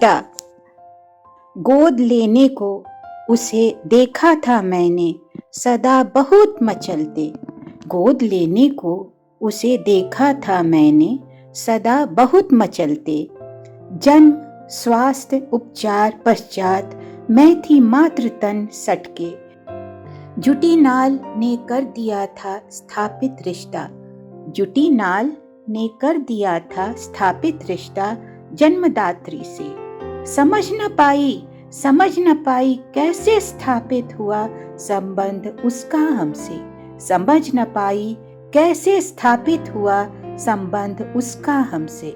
बेटा। गोद लेने को उसे देखा था मैंने सदा बहुत मचलते। गोद लेने को उसे देखा था मैंने सदा बहुत मचलते। जन्म स्वास्थ्य उपचार पश्चात मैं थी मात्र तन सटके। जुटी नाल ने कर दिया था स्थापित रिश्ता। जुटी नाल ने कर दिया था स्थापित रिश्ता जन्मदात्री से। समझ न पाई कैसे स्थापित हुआ संबंध उसका हमसे। समझ न पाई कैसे स्थापित हुआ संबंध उसका हमसे।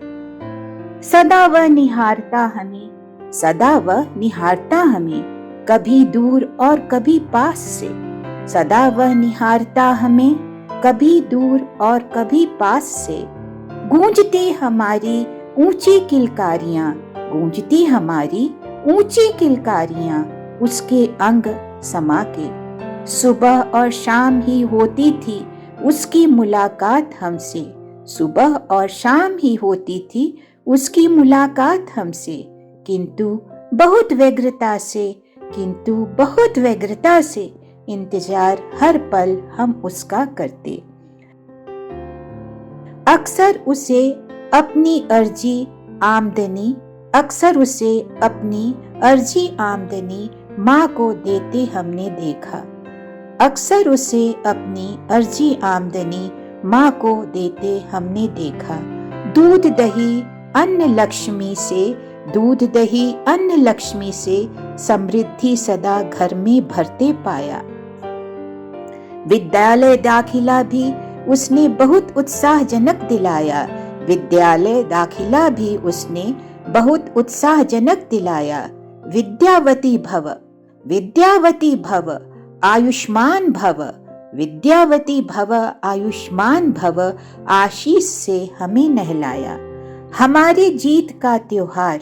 सदा वह निहारता हमें कभी दूर और कभी पास से। सदा वह निहारता हमें कभी दूर और कभी पास से। गूंजती हमारी ऊंची किलकारियां उसके अंग समा के। सुबह और शाम ही होती थी उसकी मुलाकात हमसे। सुबह और शाम ही होती थी उसकी मुलाकात हमसे। किंतु बहुत व्यग्रता से इंतजार हर पल हम उसका करते। अक्सर उसे अपनी अर्जी आमदनी माँ को देते हमने देखा। अक्सर उसे अपनी अर्जी आमदनी माँ को देते हमने देखा। दूध दही अन्न लक्ष्मी से समृद्धि सदा घर में भरते पाया। विद्यालय दाखिला भी उसने बहुत उत्साहजनक दिलाया। विद्यावती भव आयुष्मान भव आशीष से हमें नहलाया। हमारी जीत का त्योहार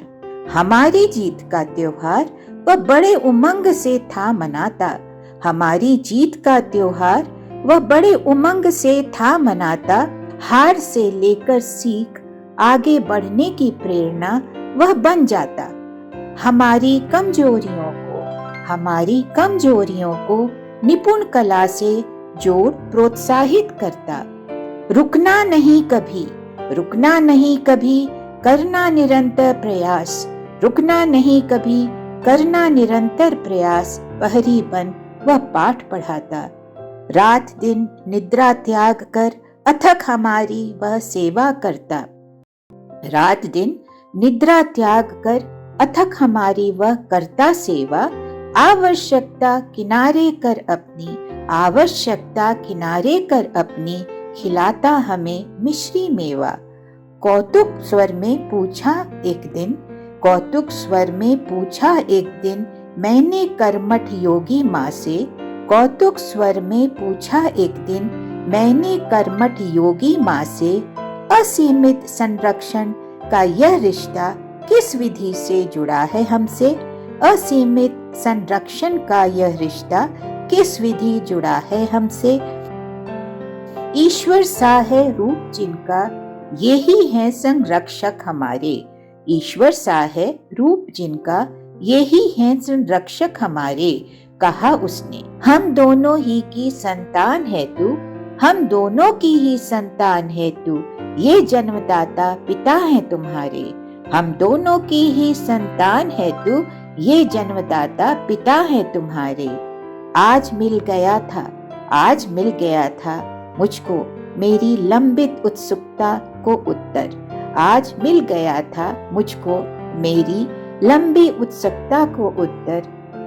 वह बड़े उमंग से था मनाता। हमारी जीत का त्योहार वह बड़े उमंग से था मनाता। हार से लेकर सीख आगे बढ़ने की प्रेरणा वह बन जाता। हमारी कमजोरियों को निपुण कला से जोड़ प्रोत्साहित करता। रुकना नहीं कभी करना निरंतर प्रयास पहरी बन वह पाठ पढ़ाता। रात दिन निद्रा त्याग कर अथक हमारी वह सेवा करता। रात दिन निद्रा त्याग कर अथक हमारी वह करता सेवा। आवश्यकता किनारे कर अपनी खिलाता हमें मिश्री मेवा। कौतुक स्वर में पूछा एक दिन मैंने कर्मठ योगी माँ से। कौतुक स्वर में पूछा एक दिन मैंने कर्मठ योगी माँ से। असीमित संरक्षण का यह रिश्ता किस विधि से जुड़ा है हमसे। असीमित संरक्षण का यह रिश्ता किस विधि जुड़ा है हमसे। ईश्वर सा है रूप जिनका यही है संरक्षक हमारे। ईश्वर सा है रूप जिनका यही है संरक्षक हमारे। कहा उसने हम दोनों ही की संतान है तू। ये जन्मदाता पिता है तुम्हारे। हम दोनों की ही संतान है तू। ये जन्मदाता पिता है तुम्हारे। आज मिल गया था मुझको मेरी लंबित उत्सुकता को उत्तर। आज मिल गया था मुझको मेरी लंबी उत्सुकता को उत्तर।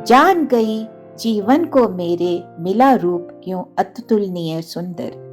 जान गई जीवन को मेरे मिला रूप क्यों अतुलनीय सुंदर।